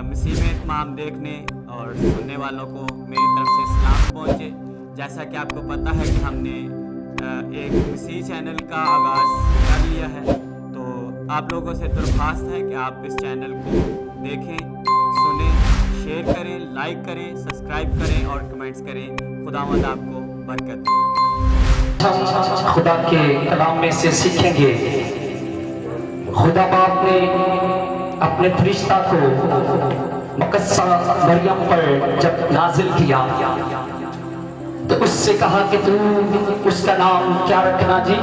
मसीह में तमाम देखने और सुनने वालों को मेरी तरफ से सलाम पहुँचे। जैसा कि आपको पता है कि हमने एक मसीह चैनल का आगाज़ कर लिया है, तो आप लोगों से दरख्वास्त है कि आप इस चैनल को देखें, सुनें, शेयर करें, लाइक करें, सब्सक्राइब करें और कमेंट्स करें। खुदावंद आपको बरकत दे। हम खुदा के कलाम में से सीखेंगे। खुदा बाप ने अपने फरिश्ता को मुकद्दसा मरियम पर जब नाजिल किया तो उससे कहा कि तू उसका नाम क्या रखना जी?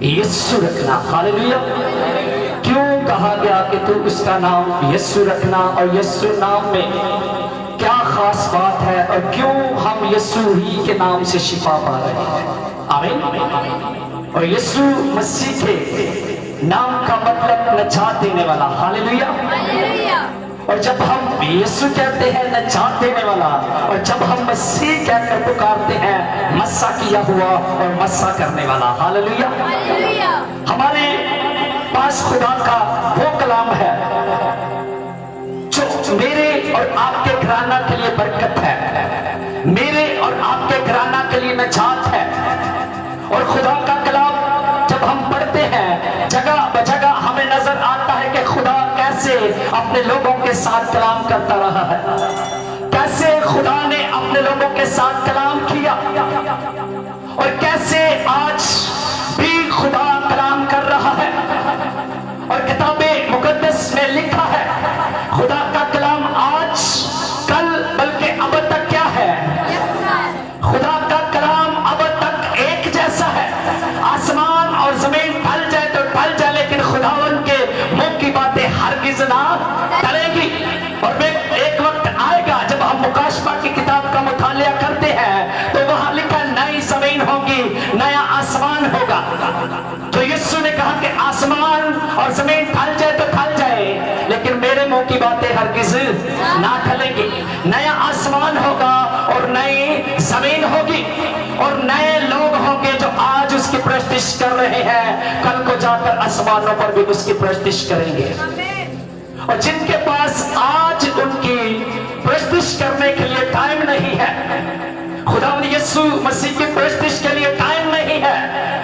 यीशु रखना। हालेलुया। क्यों कहा गया कि तू उसका नाम यीशु रखना, और यीशु नाम में क्या खास बात है, और क्यों हम यीशु ही के नाम से शिफा पा रहे हैं? आमीन। और यीशु मसीह के नाम का मतलब नजात देने वाला। हालेलुया। और जब हम यीशु कहते हैं नजात देने वाला, और जब हम मसीह कहकर पुकारते हैं मस्सा किया हुआ और मस्सा करने वाला। हालेलुया। हमारे पास खुदा का वो कलाम है जो मेरे और आपके घराना के लिए बरकत है, मेरे और आपके घराना के लिए नजात है। और खुदा का कलाम जब हम पढ़ते हैं जगह बजगह हमें नजर आता है कि खुदा कैसे अपने लोगों के साथ कलाम करता रहा है, कैसे खुदा ने अपने लोगों के साथ कलाम किया, और कैसे आज भी खुदा कलाम कर रहा है। और किताबे मुकद्दस में लिखा है खुदा का कलाम आज कल बल्कि अब तक क्या है? खुदा का कलाम अब तक एक जैसा है। आसमान और जमीन ढल जाए तो ढल जाए, लेकिन खुदावन के मुंह की बातें हरगिज़ ना टलेगी। और एक वक्त आएगा जब हम मुकाशफा की किताब का मुतालिया करते हैं तो वहां लिखा नई जमीन होगी, नया आसमान होगा। तो यीशु ने कहा कि आसमान और जमीन ढल जाए तो ढल जाए, लेकिन मेरे मुंह की बातें हरगिज़ ना टलेंगी। नया आसमान होगा और नई जमीन होगी, और नए लोग होंगे जो आज उसकी प्रस्तिश कर रहे हैं, कल को जाकर आसमानों पर भी उसकी प्रस्तिश करेंगे। और जिनके पास आज उनकी प्रस्तिश करने के लिए टाइम नहीं है, खुदावन यीशु मसीह की प्रस्तिश के लिए टाइम नहीं है,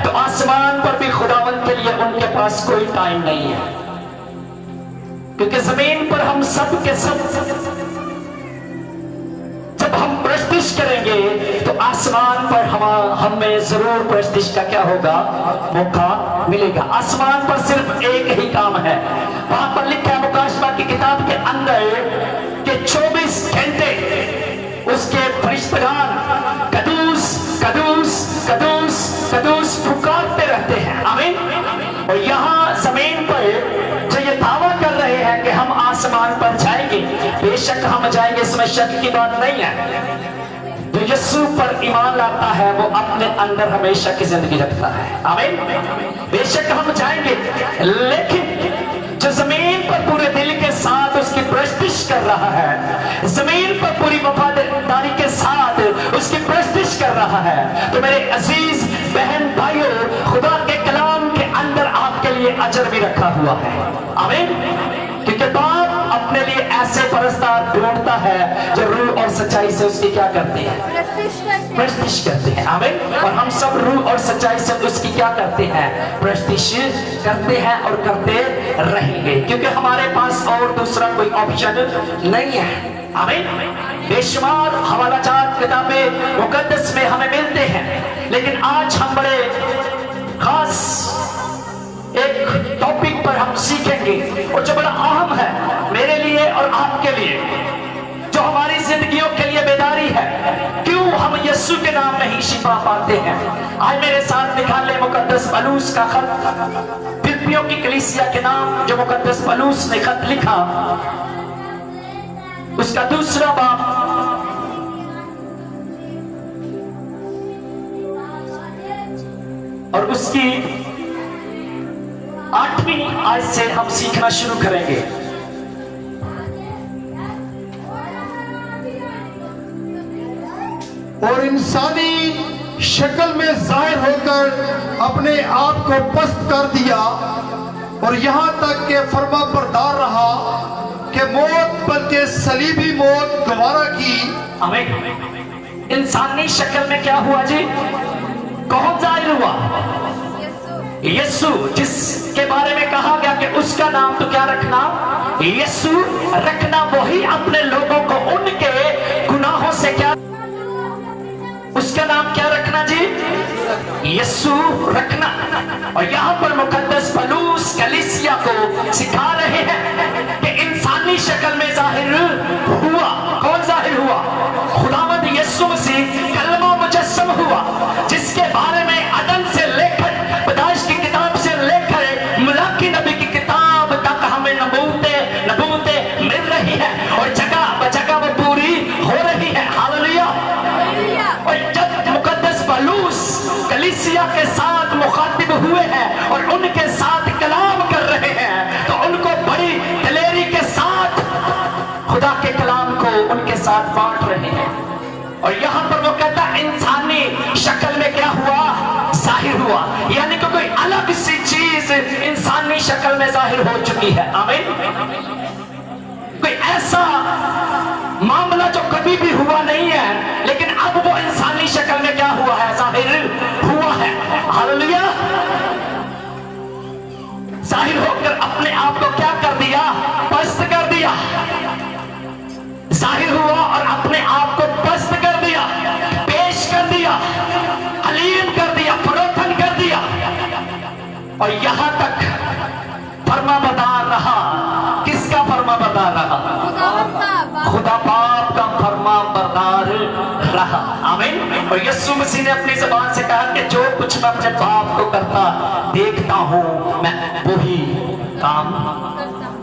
तो आसमान पर भी खुदावन के लिए उनके पास कोई टाइम नहीं है। क्योंकि जमीन पर हम सब के सब जब हम प्रस्तिश करेंगे तो आसमान पर हमें जरूर प्रस्तिश का क्या होगा? मौका मिलेगा। आसमान पर सिर्फ एक ही काम है। वहां पर लिखा है मुकाशफा की किताब के अंदर कि 24 घंटे उसके फरिश्तेगान कदूस कदूस कदूस कदूस पुकारते रहते हैं। आमीन। और यहाँ जमीन पर जो ये दावा कर रहे हैं कि हम आसमान पर जाएंगे, बेशक हम जाएंगे, इसमें शक की बात नहीं है। जो यीशु पर ईमान लाता है वो अपने अंदर हमेशा की जिंदगी रखता है। आमीन। बेशक हम जाएंगे, लेकिन जो जमीन पर पूरे दिल के साथ उसकी प्रस्तिश कर रहा है, जमीन पर पूरी वफादारी के साथ उसकी प्रस्तिश कर रहा है, तो मेरे अजीज बहन भाइयों, खुदा के कलाम के अंदर आपके लिए अजर भी रखा हुआ है। आमीन। क्योंकि बाप अपने लिए ऐसे परस्तार ढूंढता है जो रूह और सच्चाई से उसकी क्या करते हैं? प्रस्तिश करते हैं। आमीन। और हम सब रूह और सच्चाई से उसकी क्या करते हैं? प्रस्तिश करते हैं और करते रहेंगे, क्योंकि हमारे पास और दूसरा कोई ऑप्शन नहीं है। आमीन। बेशुमार हवालाजात किताबे मुकद्दस में हमें मिलते हैं, लेकिन आज हम बड़े खास एक टॉपिक पर हम सीखेंगे, और जो बड़ा अहम है मेरे लिए और आपके लिए, जो हमारी जिंदगियों के लिए बेदारी है। क्यों हम यीशु के नाम में ही शिफा पाते हैं? आज मेरे साथ निकाले मुकद्दस पलूस का खत, फिलिप्पियों की कलीसिया के नाम जो मुकद्दस पलूस ने खत लिखा, उसका दूसरा बाब और उसकी 8वीं आयत से हम सीखना शुरू करेंगे। और इंसानी शक्ल में जाहिर होकर अपने आप को पस्त कर दिया, और यहाँ तक के फर्मा बरदार रहा कि ये मौत बल्कि सलीबी मौत दोबारा की। आमीन। इंसानी शक्ल में क्या हुआ जी? कौन जाहिर हुआ? यीशु, जिसके बारे में कहा गया कि उसका नाम तो क्या रखना? यीशु रखना। वही अपने लोगों को उनके गुनाहों से क्या, उसका नाम क्या रखना जी? यीशु रखना। और यहाँ पर मुकद्दस पौलुस कलीसिया को सिखा रहे हैं कि इंसानी शक्ल में जाहिर हुआ। कौन जाहिर हुआ? खुदावंद यीशु मसीह कलमा मुजस्सम हुआ, जिसके बारे में अदन से लेकर पैदाइश की किताब से लेकर मुलाकी नबी की किताब तक हमें नबूवतें मिल रही है और जगह बजगह वो पूरी हो रही है। हालेलुया। और जब मुकद्दस पौलुस कलीसिया के साथ मुखातिब हुए हैं और उनके साथ कलाम कर रहे हैं, तो उनको बड़ी दलेरी के साथ खुदा के कलाम को उनके साथ बांट रहे हैं। और यहाँ पर वो कहता इंसानी शक्ल में क्या हुआ? जाहिर हुआ। यानी कि कोई अलग सी चीज इंसानी शक्ल में जाहिर हो चुकी है। आमीन। कोई ऐसा मामला जो कभी भी हुआ नहीं है, लेकिन अब वो इंसानी शक्ल में क्या हुआ है? जाहिर हुआ है। हालेलुया। जाहिर होकर अपने आप को क्या कर दिया? पस्त कर दिया। जाहिर हुआ और अपने आप को पस्त कर दिया, पेश कर दिया, हलीम कर दिया, फरोखन कर दिया। और यहां तक फरमाबरदार रहा। किसका फरमाबरदार रहा? खुदा बाप का फरमाबरदार रहा। आमीन। और यीशु मसीह ने अपनी ज़बान से कहा कि जो कुछ मैं अपने बाप को करता देखता हूं, मैं वही काम,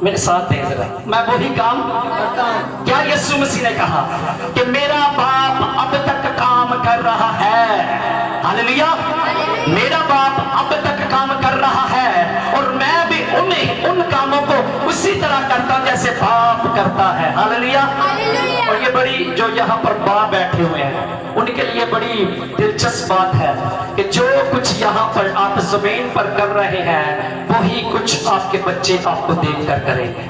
मेरे साथ देख रहा, मैं वही काम करता हूं। क्या यीशु मसीह ने कहा कि मेरा बाप अब तक काम कर रहा है? हालेलुया। मेरा बाप अब तक काम कर रहा है और मैं भी उन कामों को उसी तरह करता हूं जैसे बाप करता है। हालेलुया। और ये बड़ी, जो यहाँ पर बाप बैठे हुए हैं, उनके लिए बड़ी दिलचस्प बात है कि जो कुछ यहाँ पर आप जमीन पर कर रहे हैं, वही कुछ आपके बच्चे आपको देखकर करेंगे।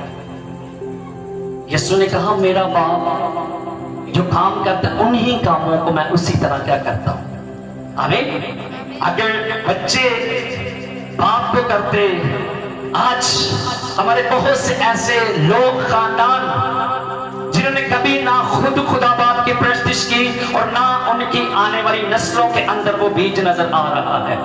यीशु ने कहा मेरा बाप जो काम करता है, उन्हीं कामों को मैं उसी तरह क्या करता हूं। आमीन। अगर बच्चे बाप को करते, आज हमारे बहुत से ऐसे लोग, खानदान, जिन्होंने कभी ना खुद खुदा बाप की परस्तिश की और ना उनकी आने वाली नस्लों के अंदर वो बीज नजर आ रहा है।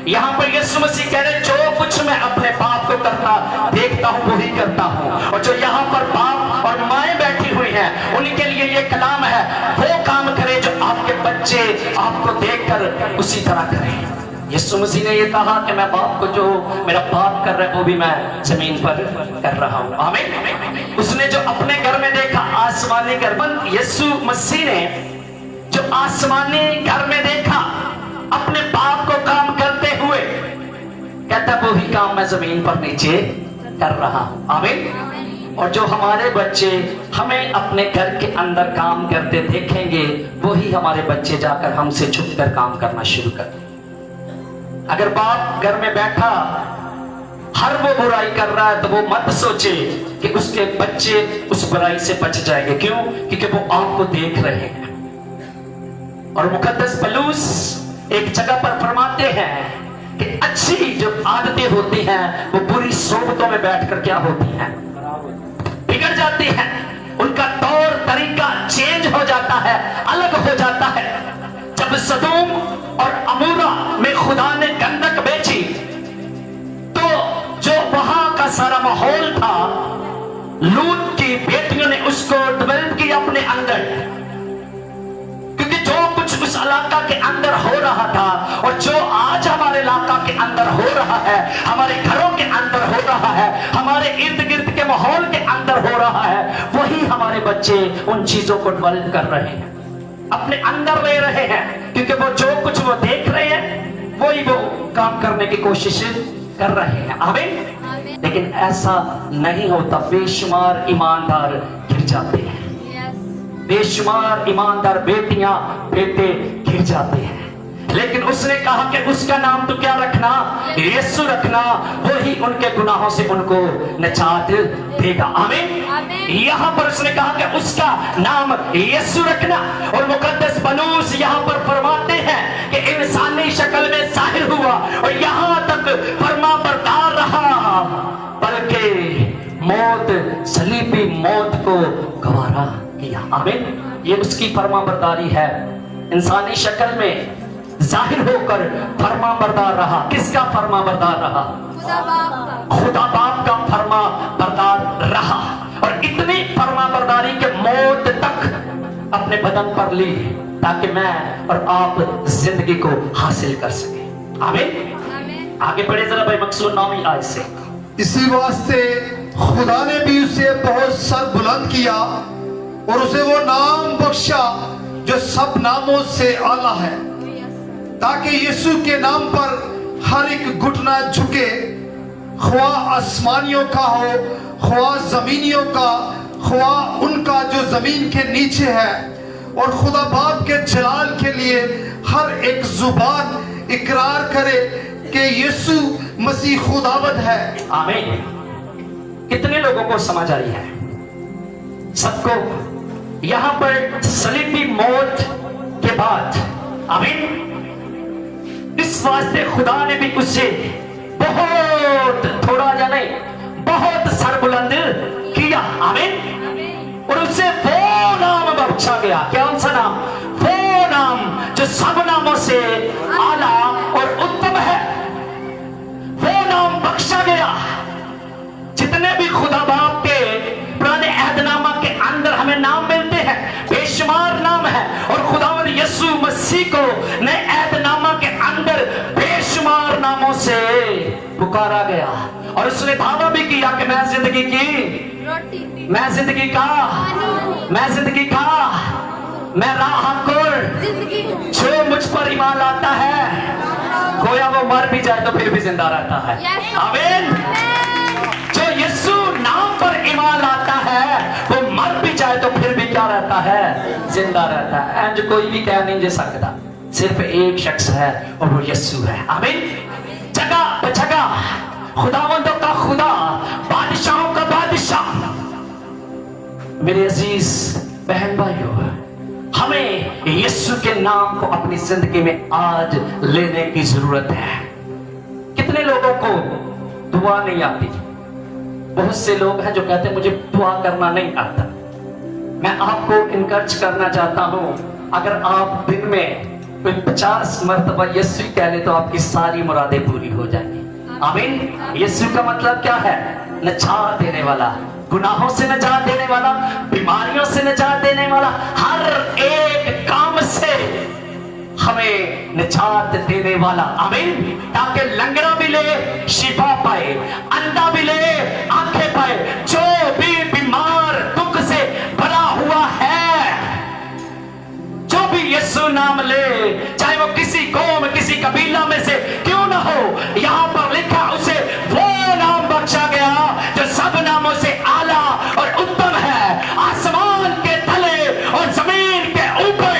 यहाँ पर यीशु मसीह कह रहे, जो कुछ मैं अपने बाप को करता देखता हूँ वही करता हूँ। और जो यहाँ पर बाप और माएं बैठी हुई हैं, उनके लिए ये कलाम है, वो काम करे जो आपके बच्चे आपको देखकर उसी तरह करें। यीशु मसीह ने ये कहा कि मैं बाप को, जो मेरा बाप कर रहा है वो भी मैं जमीन पर कर रहा हूँ। आमीन। उसने जो अपने घर में देखा, आसमानी घर, यीशु मसीह ने जो आसमानी घर में देखा अपने बाप को काम करते हुए, कहता वही काम मैं जमीन पर नीचे कर रहा हूं। आमीन। और जो हमारे बच्चे हमें अपने घर के अंदर काम करते देखेंगे, वही हमारे बच्चे जाकर हमसे छुपकर काम करना शुरू कर देंगे। अगर बाप घर में बैठा हर वो बुराई कर रहा है, तो वो मत सोचे कि उसके बच्चे उस बुराई से बच जाएंगे। क्यों? क्योंकि वो आपको देख रहे हैं। और मुकद्दस पौलुस एक जगह पर फरमाते हैं कि अच्छी जो आदतें होती हैं, वो बुरी सोबतों में बैठकर क्या होती हैं? बिगड़ जाती हैं। उनका तौर तरीका चेंज हो जाता है, अलग हो जाता है। जब सदोम और अमूरा में खुदा ने गंधक बेची, तो जो वहां का सारा माहौल था, लूत की बेटियों ने उसको डेवलप किया अपने अंदर, क्योंकि जो कुछ उस इलाका के अंदर हो रहा था और जो आज हमारे इलाका के अंदर हो रहा है, हमारे घरों के अंदर हो रहा है, हमारे इर्द गिर्द के माहौल के अंदर हो रहा है, वही हमारे बच्चे उन चीजों को डेवलप कर रहे हैं, अपने अंदर ले रहे हैं। क्योंकि वो जो कुछ वो देख रहे हैं, वही वो काम करने की कोशिश कर रहे हैं। आमीन। लेकिन ऐसा नहीं होता। बेशुमार ईमानदार गिर जाते हैं, बेशुमार ईमानदार बेटियां बेटे गिर जाते हैं। लेकिन उसने कहा कि उसका नाम तो क्या रखना, यीशु रखना, वही उनके गुनाहों से उनको निजात देगा। आमीन। यहाँ पर उसने कहा कि उसका नाम यीशु रखना। और मुकद्दस पौलुस यहाँ पर फरमाते हैं कि इंसानी शक्ल में जाहिर हुआ और यहाँ तक फरमाबरदार रहा, बल्कि मौत, सलीबी मौत को गवारा किया। आमीन। ये उसकी फरमाबरदारी है, इंसानी शक्ल में जाहिर होकर फरमाबरदार रहा। किसका फरमाबरदार रहा? खुदा बाप का फरमाबरदार रहा। और इतनी फरमाबरदारी के मौत तक अपने बदन पर ली ताकि मैं और आप जिंदगी को हासिल कर सके। आमीन। आगे बढ़े जरा भाई, मकसूद 9वीं आयत से। इसी वास्ते खुदा ने भी उसे बहुत सर बुलंद किया और उसे वो नाम बख्शा जो सब नामों से आला है, ताकि यीशु के नाम पर हर एक घुटना झुके, ख्वा आसमानियों का हो, ख्वा जमीनियों का, ख्वा उनका जो जमीन के नीचे है। और खुदा बाप के जलाल के लिए हर एक जुबान इकरार करे कि यीशु मसीह खुदावंद है। आमीन। कितने लोगों को समझ आई है? सबको। यहां पर सलीबी मौत के बाद, आमीन, इस वास्ते खुदा ने भी उससे बहुत, थोड़ा या नहीं, बहुत सर बुलंद किया। आमीन। और उससे वो नाम बख्शा गया। कौन सा नाम? वो नाम जो सब नामों से आला और उत्तम है, वो नाम बख्शा गया। जितने भी खुदा बाप के पुराने अहदनामा के अंदर हमें नाम मिलते हैं, बेशुमार नाम है। और खुदावंद यीशु मसीह को नए अहदनामा के अंदर बेशुमार नामों से पुकारा गया। और उसने दावा भी किया कि मैं जिंदगी की रोटी, मैं जिंदगी का, मैं जिंदगी का, मैं राह कुर, जो मुझ पर ईमान लाता है, गोया वो मर भी जाए तो फिर भी जिंदा रहता है। आमीन। जो यीशु नाम पर ईमान लाता है, वो मर भी जाए तो फिर भी क्या रहता है? जिंदा रहता है। एंड कोई भी कह नहीं जा सकता, सिर्फ एक शख्स है और वो यीशु है। आमीन। जगह बजगह खुदावंदों का खुदा, बादशाहों का बादशाह। मेरे अजीज बहन भाइयों, हमें यीशु के नाम को अपनी जिंदगी में आज लेने की जरूरत है। कितने लोगों को दुआ नहीं आती? बहुत से लोग हैं जो कहते हैं मुझे दुआ करना नहीं आता। मैं आपको इनकरेज करना चाहता हूं, अगर आप दिन में 50 मरतबा यीशु कह ले तो आपकी सारी मुरादें पूरी हो जाएंगी। आमीन। यीशु का मतलब क्या है? निजात देने वाला, गुनाहों से निजात देने वाला, बीमारियों से निजात देने वाला, हर एक काम से हमें निजात देने वाला। आमीन। ताकि लंगड़ा भी ले शिफा पाए, अंधा भी ले आंखें पाए। जो भी बीमार दुख से भरा हुआ है, जो भी यीशु नाम ले, चाहे वो किसी कौम, किसी कबीला में से क्यों ना हो, यहाँ पर लिखा उसे वो नाम बख्शा गया जो सब नामों से आला और उत्तम है। आसमान के तले और जमीन के ऊपर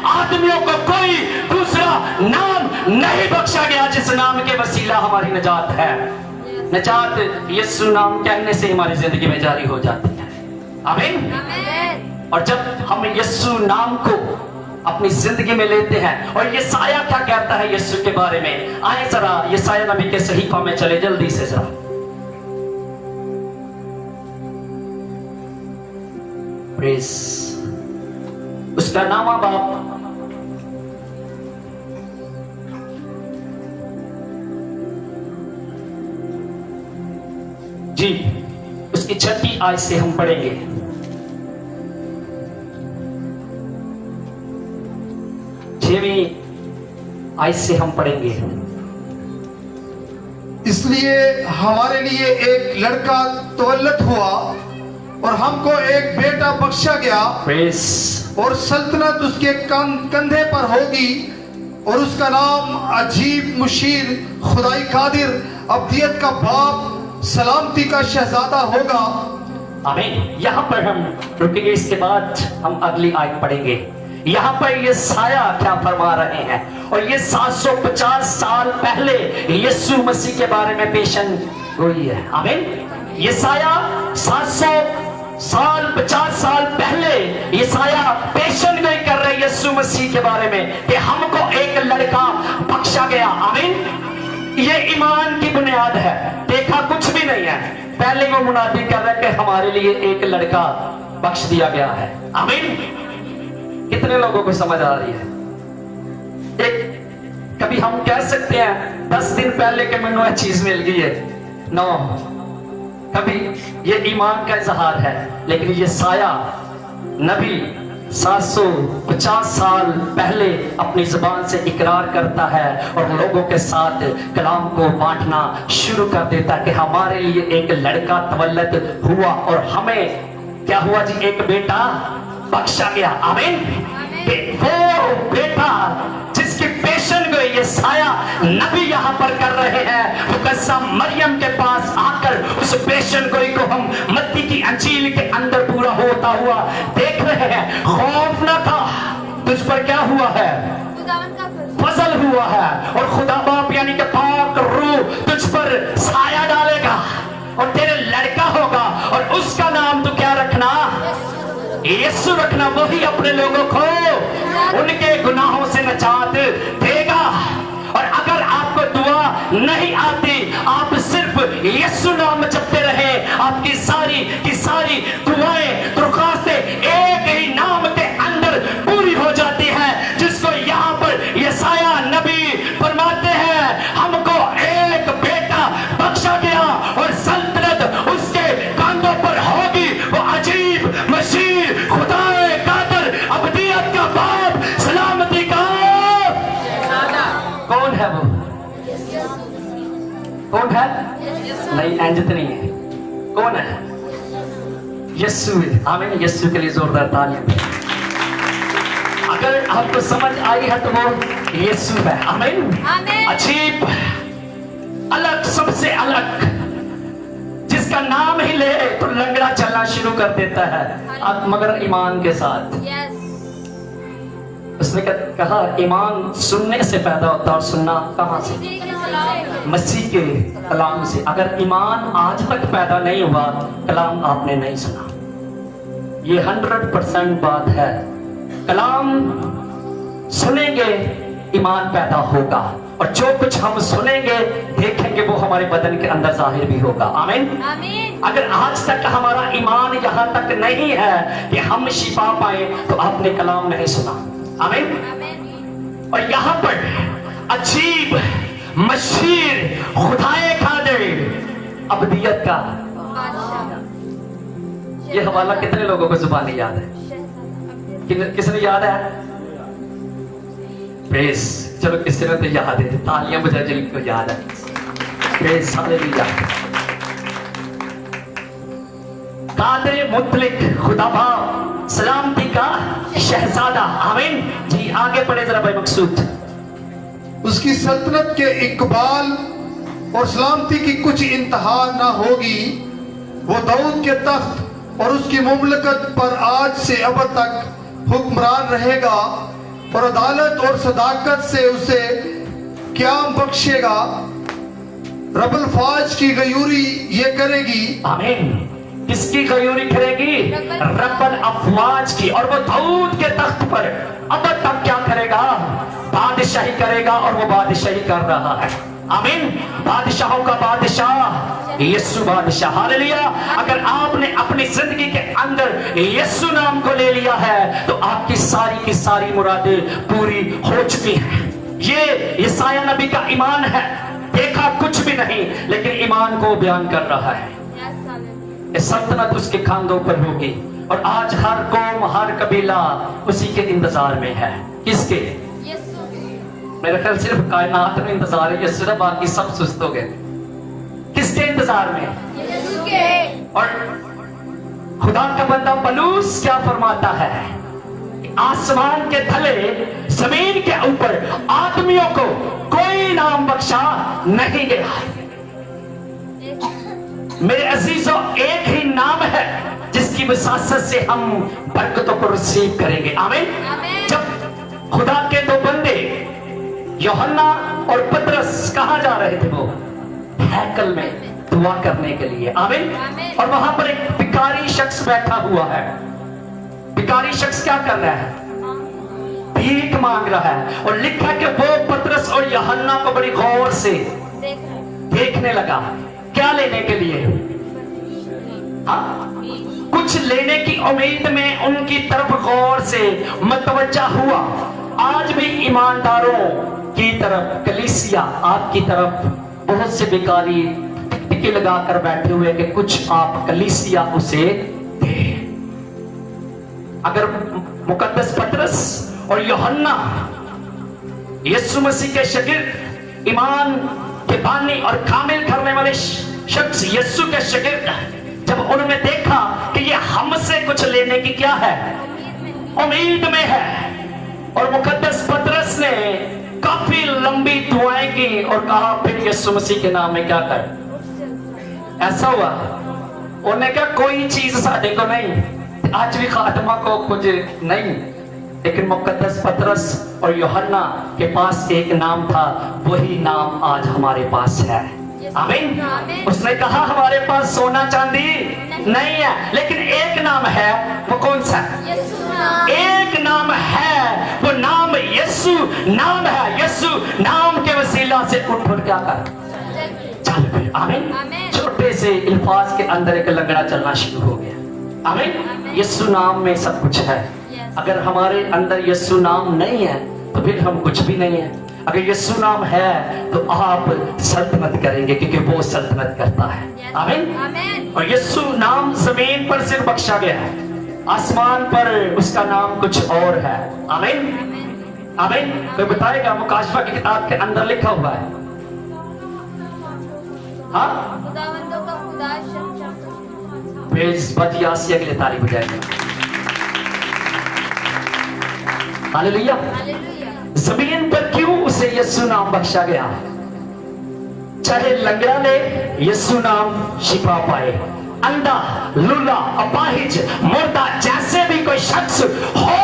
आदमियों को कोई दूसरा नाम नहीं बख्शा गया जिस नाम के वसीला हमारी निजात है। निजात यीशु नाम कहने से हमारी जिंदगी में जारी हो जाती है। आमीन। और जब हम यीशु नाम को अपनी जिंदगी में लेते हैं, और यशाया क्या कहता है यीशु के बारे में, आए जरा यशाया नबी के सहीफा में चले जल्दी से जरा। प्रेज उसका नामा बाप जी, उसकी 6वीं आयत से हम पढ़ेंगे। छठवीं आयत से हम पढ़ेंगे। इसलिए हमारे लिए एक लड़का तवल्लत हुआ और हमको एक बेटा बख्शा गया, और सल्तनत उसके कंधे पर होगी, और उसका नाम अजीब, मुशीर, खुदाई कादिर, अब्दियत का बाप, सलामती का शहजादा होगा। आमीन। यहाँ पर हम रुकेंगे, इसके बाद हम अगली आयत पढ़ेंगे। यहाँ पर ये साया क्या फरमा रहे हैं, और ये 750 साल पहले यीशु मसीह के बारे में पेशन गोई है। आमीन। ये साया 50 साल पहले ये साया पेशन गोई कर रहे यीशु मसीह के बारे में कि हमको एक लड़का बख्शा गया। आमीन। ये ईमान की बुनियाद है, देखा कुछ भी नहीं है, पहले वो मुनादी कर रहे कि हमारे लिए एक लड़का बख्श दिया गया है। आमीन। कितने लोगों को समझ आ रही है? एक कभी हम कह सकते हैं 10 दिन पहले के मैंने यह चीज मिल गई है, नो, कभी ये ईमान का इजहार है। लेकिन ये साया नबी 750 साल पहले अपनी जुबान से इकरार करता है और लोगों के साथ कलाम को बांटना शुरू कर देता कि हमारे लिए एक लड़का तवल्लद हुआ और हमें क्या हुआ जी, एक बेटा बख्शा गया। आमीन। कि वो बेटा जिसकी पेशन गई ये साया नबी यहाँ पर कर रहे हैं, वो कस्सा मरियम के पास आकर उस पेशन गोई को हम मत्ती की अंजील के अंदर पूरा होता हुआ देख रहे हैं। खौफ न था, तुझ पर क्या हुआ है, फजल हुआ है, और खुदा बाप यानी कि पाक रूह तुझ पर साया डालेगा और तेरे लड़का होगा, और उसका नाम तू क्या रखना, यीशु रखना। वही अपने लोगों को उनके गुनाहों से नजात देगा। और अगर आपको दुआ नहीं आती, आप सिर्फ यीशु नाम जपते रहे, आपकी सारी की सारी दुआएं दरख्वास्तें एक ही नाम के अंदर पूरी हो जाती है, जिसको यहाँ पर यसाया नबी फरमाते हैं हमको एक बेटा बख्शा गया और सल्तनत उसके कांधों पर होगी। वो अजीब मसीह खुदाए कादर अबदियत का बाप सलामती का कौन है, वो कौन है? नहीं, अंजित नहीं है, कौन है? यीशु है। आमीन। यीशु के लिए जोरदार तालियां। अगर आपको समझ आई है तो वो यीशु है। आमीन। अजीब, अलग, सबसे अलग, जिसका नाम ही ले तो लंगड़ा चलना शुरू कर देता है, अब मगर ईमान के साथ। उसने कहा ईमान सुनने से पैदा होता है, और सुनना कहां से? मसीह के कलाम से। अगर ईमान आज तक पैदा नहीं हुआ, कलाम आपने नहीं सुना। ये 100% बात है। कलाम सुनेंगे, ईमान पैदा होगा, और जो कुछ हम सुनेंगे देखेंगे वो हमारे बदन के अंदर जाहिर भी होगा। आमीन। अगर आज तक हमारा ईमान यहाँ तक नहीं है कि हम शिफा पाए, तो आपने कलाम नहीं सुना। आमीन। और यहाँ पर अजीब मशीर खुदाए खादे अबदियत का ये हवाला कितने लोगों को जुबानी याद है? किसने याद है? प्रेस, चलो किसी ने तो याद है, तालियां बजा जिनको याद है। Press, hallelujah. कादर मुतलिक खुदा बाप सलामती का शहजादा। आमीन जी। आगे पढ़े जरा भाई मकसूद। उसकी सल्तनत के इकबाल और सलामती की कुछ इंतहा ना होगी। वो दाऊद के तख्त और उसकी मुमलकत पर आज से अब तक हुक्मरान रहेगा, और अदालत और सदाकत से उसे क़याम बख्शेगा। रबल फाज की गयूरी ये करेगी। आमीन। किसकी गयूरी करेगी? रब्बल अफवाज की। और वो दाऊद के तख्त पर अब तक क्या करेगा? बादशाही करेगा, और वो बादशाही कर रहा है। आमीन। बादशाहों का बादशाह यीशु बादशाह। हालेलुया। अगर आपने अपनी जिंदगी के अंदर यीशु नाम को ले लिया है, तो आपकी सारी की सारी मुरादें पूरी हो चुकी हैं। ये यसाया नबी का ईमान है। देखा कुछ भी नहीं, लेकिन ईमान को बयान कर रहा है। सल्तनत उसके खानों पर होगी, और आज हर कौम, हर कबीला उसी के इंतजार में है। किसके? मेरे ख्याल सिर्फ कायनात में इंतजार है, यीशु से, बाकी सब सुस्त हो गए। किसके इंतजार में? यीशु के। और खुदा का बंदा पलूस क्या फरमाता है? आसमान के थले, जमीन के ऊपर आदमियों को कोई नाम बख्शा नहीं गया। मेरे अजीजों, एक ही नाम है जिसकी वसासत से हम बरकतों को रिसीव करेंगे। आमीन। जब खुदा के दो बंदे यूहन्ना और पतरस कहाँ जा रहे थे? वो हैकल में दुआ करने के लिए। आमीन। और वहां पर एक भिखारी शख्स बैठा हुआ है। भिखारी शख्स क्या कर रहा है? भीख मांग रहा है। और लिखा कि वो पतरस और यूहन्ना को बड़ी गौर से देखने लगा। क्या लेने के लिए? हाँ, कुछ लेने की उम्मीद में उनकी तरफ गौर से मतवज्जा हुआ। आज भी ईमानदारों की तरफ, कलीसिया आपकी तरफ बहुत से भिखारी टिके लगा कर बैठे हुए कि कुछ आप कलीसिया उसे दे। अगर मुकद्दस पतरस और यूहन्ना यीशु मसीह के शागिर्द, ईमान के बानी और कामिल करने वाले शख्स यीशु के शागिर्द, जब उन्होंने देखा कि ये हमसे कुछ लेने की क्या है? उम्मीद में है। और मुकद्दस पतरस ने काफी लंबी दुआएं की और कहा फिर यीशु मसीह के नाम में क्या कर। ऐसा हुआ, उन्होंने कहा कोई चीज साढ़े को नहीं, आज भी खात्मा को कुछ नहीं, लेकिन मुकद्दस पतरस और यूहन्ना के पास एक नाम था, वही नाम आज हमारे पास है। आमीन। उसने कहा हमारे पास सोना चांदी नहीं है, लेकिन एक नाम है। वो कौन सा? एक नाम है, वो नाम यीशु नाम है। यीशु नाम के वसीला से उठ क्या कर चल पे। आमीन। छोटे से अल्फाज के अंदर एक लंगड़ा चलना शुरू हो गया। आमीन। यीशु नाम में सब कुछ है। अगर हमारे अंदर यीशु नाम नहीं है तो फिर हम कुछ भी नहीं है। अगर यीशु नाम है तो आप सल्तनत करेंगे, क्योंकि वो सल्तनत करता है। आमीन। और यीशु नाम जमीन पर सिर्फ बख्शा गया है, आसमान पर उसका नाम कुछ और है। आमीन। आमीन। कोई बताएगा? मुकाशफा की किताब के अंदर लिखा हुआ है। हाँ, बदियासी अगले तारीख हो जाएगी। हालेलुया। जमीन पर क्यों उसे यीशु नाम बख्शा गया? चाहे लंगड़ा ले यीशु नाम शिफा पाए, अंधा, लूला, अपाहिज, मुर्दा, जैसे भी कोई शख्स हो,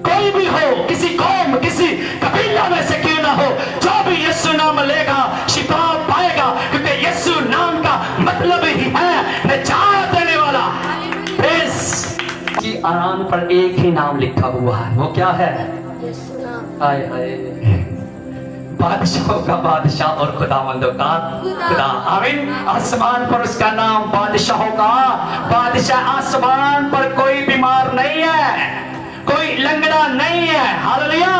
कोई भी हो, किसी कौम, किसी कबीला में से क्यों ना हो, जो भी यीशु नाम लेगा शिफा पाएगा, क्योंकि यीशु नाम का मतलब ही है निजात देने वाला। की आराम पर एक ही नाम लिखा हुआ है, वो क्या है? हाय हाय, बादशाहों का बादशाह और खुदावंदों का खुदा। आमीन। आसमान पर उसका नाम बादशाहों का बादशाह। आसमान पर कोई बीमार नहीं है, कोई लंगड़ा नहीं है। हालेलुया।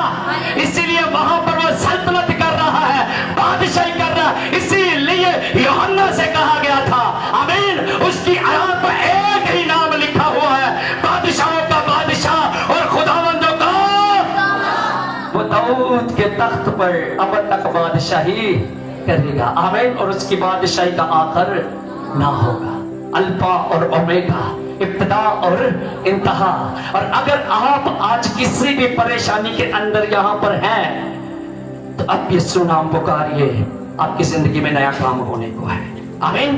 इसीलिए वहां पर वो सल्तनत कर रहा है, बादशाही कर रहा है। इसीलिए यूहन्ना से कहा गया था, आमीन, उसकी आराम पर एक ही नाम लिखा हुआ है, बादशाहों का बादशाह और खुदावंदों का। वो दाऊद के तख्त पर अब तक बादशाही करेगा। आमीन। और उसकी बादशाही का आखिर ना होगा। अल्फा और ओमेगा, इब्तिदा और इंतहा। और अगर आप आज किसी भी परेशानी के अंदर यहाँ पर हैं तो अब यीशु नाम पुकारिए, आपकी जिंदगी में नया काम होने को है। आमीन।